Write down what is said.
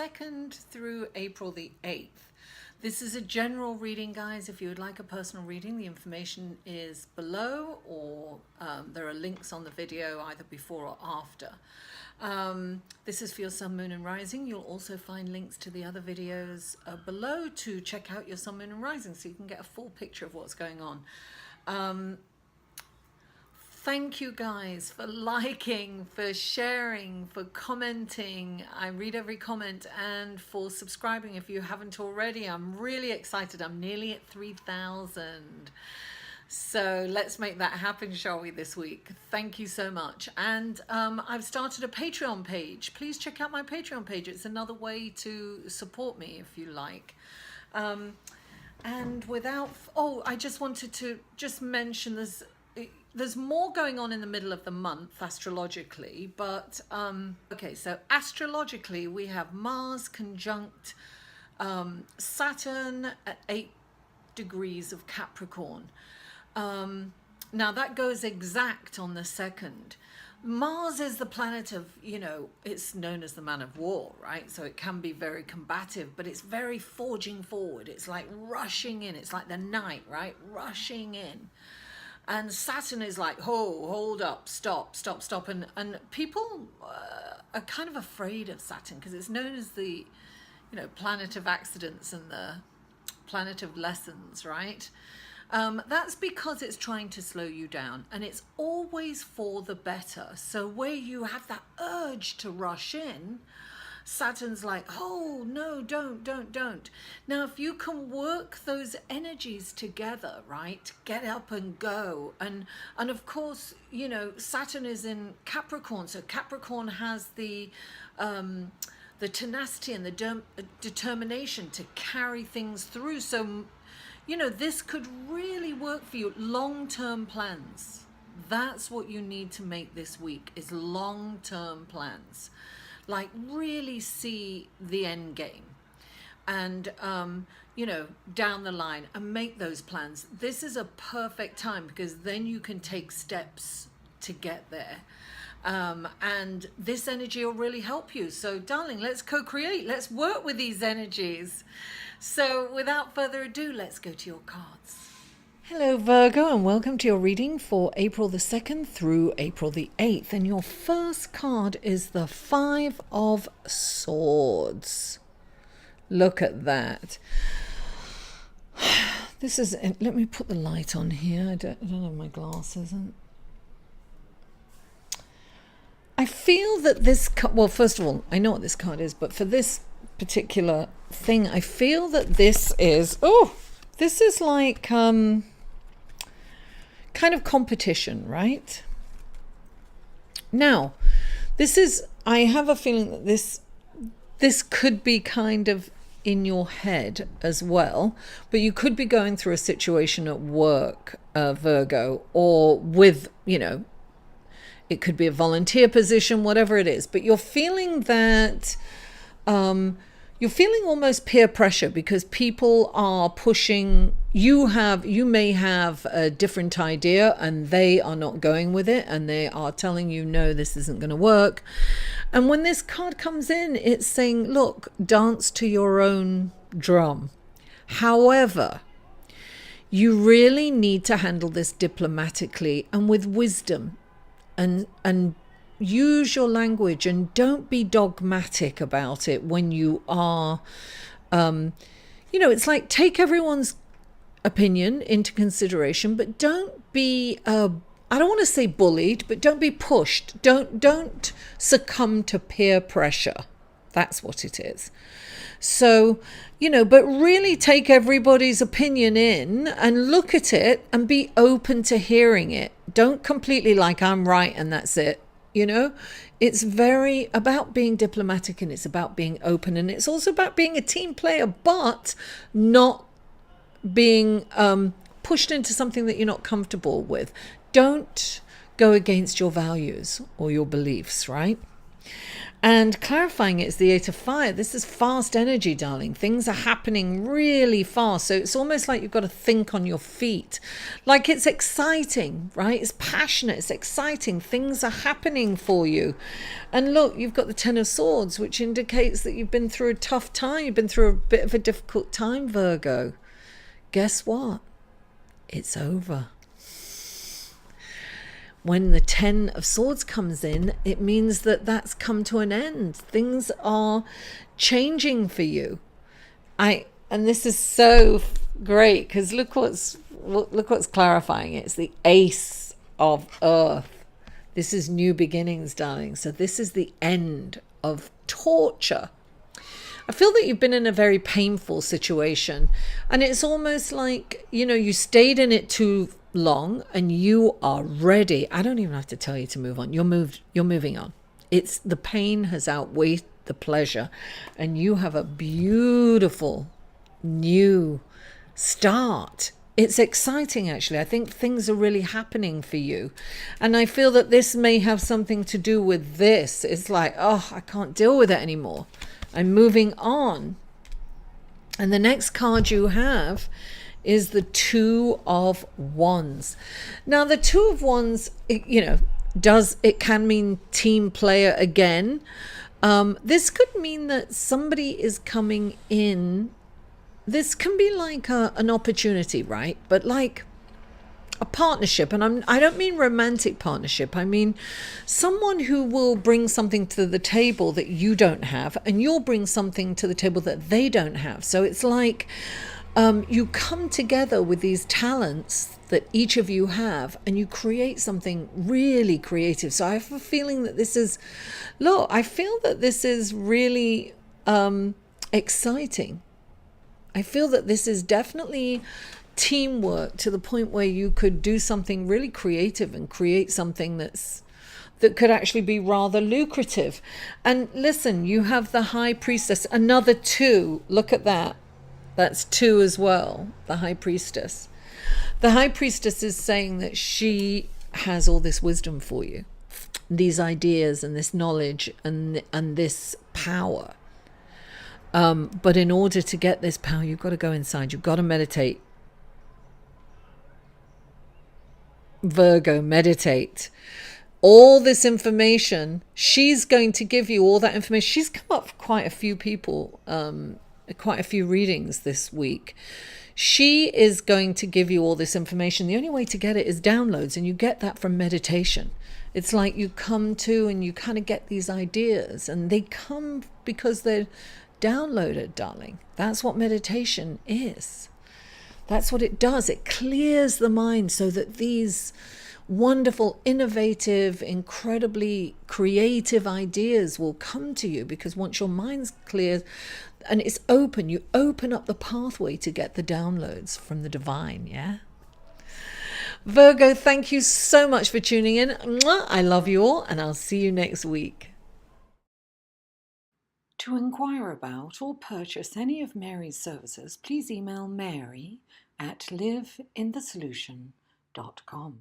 2nd through April the 8th. This is a general reading, guys. If you would like a personal reading, the information is below, or there are links on the video either before or after. This is for your sun, moon and rising. You'll also find links to the other videos below to check out your sun, moon and rising, so you can get a full picture of what's going on. Thank you guys for liking, for sharing, for commenting. I read every comment, and for subscribing if you haven't already. I'm really excited. I'm nearly at 3,000. So let's make that happen, shall we, this week? Thank you so much. And I've started a Patreon page. Please check out my Patreon page. It's another way to support me if you like. And without, I just wanted to mention there's more going on in the middle of the month astrologically, but okay, so astrologically we have Mars conjunct Saturn at 8 degrees of Capricorn. Now that goes exact on the 2nd. Mars is the planet of, it's known as the man of war, right? So it can be very combative, but it's very forging forward. It's like rushing in. It's like the knight, right? Rushing in. And Saturn is like, hold up, stop. And people are kind of afraid of Saturn because it's known as the, planet of accidents and the planet of lessons, right? That's because it's trying to slow you down, and it's always for the better. So where you have that urge to rush in, Saturn's like, oh, no, don't. Now, if you can work those energies together, right, get up and go. And of course, Saturn is in Capricorn. So Capricorn has the tenacity and the determination to carry things through. So, this could really work for you. Long-term plans. That's what you need to make this week, is long-term plans. Like really see the end game and, down the line, and make those plans. This is a perfect time because then you can take steps to get there. And this energy will really help you. So darling, let's co-create. Let's work with these energies. So without further ado, let's go to your cards. Hello Virgo, and welcome to your reading for April the 2nd through April the 8th. And your first card is the 5 of Swords. Look at that. This is, let me put the light on here. I don't have my glasses. I feel that this, well, first of all, I know what this card is, but for this particular thing, I feel that this is, this is like, kind of competition, right? Now, I have a feeling that this could be kind of in your head as well, but you could be going through a situation at work, Virgo, or with, it could be a volunteer position, whatever it is, but you're feeling that, you're feeling almost peer pressure because people are pushing. You may have a different idea and they are not going with it, and they are telling you, no, this isn't going to work. And when this card comes in, it's saying, look, dance to your own drum. However, you really need to handle this diplomatically and with wisdom, and use your language, and don't be dogmatic about it when you are, it's like, take everyone's opinion into consideration, but don't be, I don't want to say bullied, but don't be pushed. Don't succumb to peer pressure. That's what it is. So, but really take everybody's opinion in and look at it and be open to hearing it. Don't completely like, I'm right and that's it. It's very about being diplomatic, and it's about being open, and it's also about being a team player, but not being pushed into something that you're not comfortable with. Don't go against your values or your beliefs, right? And clarifying it is the 8 of fire. This is fast energy, darling. Things are happening really fast. So it's almost like you've got to think on your feet. Like it's exciting, right? It's passionate. It's exciting. Things are happening for you. And look, you've got the 10 of Swords, which indicates that you've been through a tough time. You've been through a bit of a difficult time, Virgo. Guess what? It's over. When the 10 of Swords comes in, it means that that's come to an end. Things are changing for you. And this is so great because look what's clarifying it. It's the Ace of Earth. This is new beginnings, darling. So this is the end of torture. I feel that you've been in a very painful situation, and it's almost like, you stayed in it too long and you are ready. I don't even have to tell you to move on. You're moving on. It's the pain has outweighed the pleasure, and you have a beautiful new start. It's exciting, actually. I think things are really happening for you. And I feel that this may have something to do with this. It's like, oh, I can't deal with it anymore. I'm moving on. And the next card you have is the 2 of Wands. Now, the 2 of Wands, it can mean team player again. This could mean that somebody is coming in. This can be like an opportunity, right? But like a partnership, and I don't mean romantic partnership. I mean someone who will bring something to the table that you don't have, and you'll bring something to the table that they don't have. So it's like you come together with these talents that each of you have, and you create something really creative. So I have a feeling that this is, I feel that this is really exciting. I feel that this is definitely teamwork to the point where you could do something really creative and create something that could actually be rather lucrative. And listen, you have the High Priestess, another 2. Look at that. That's 2 as well, the High Priestess. The High Priestess is saying that she has all this wisdom for you, these ideas and this knowledge and this power. But in order to get this power, you've got to go inside. You've got to meditate. Virgo, meditate. All this information, she's going to give you all that information. She's come up for quite a few people, quite a few readings this week. She is going to give you all this information. The only way to get it is downloads, and you get that from meditation. It's like you come to and you kind of get these ideas, and they come because they're downloaded, darling. That's what meditation is. That's what it does. It clears the mind so that these wonderful, innovative, incredibly creative ideas will come to you, because once your mind's clear and it's open, you open up the pathway to get the downloads from the divine, yeah? Virgo, thank you so much for tuning in. I love you all, and I'll see you next week. To inquire about or purchase any of Mary's services, please email mary@liveinthesolution.com.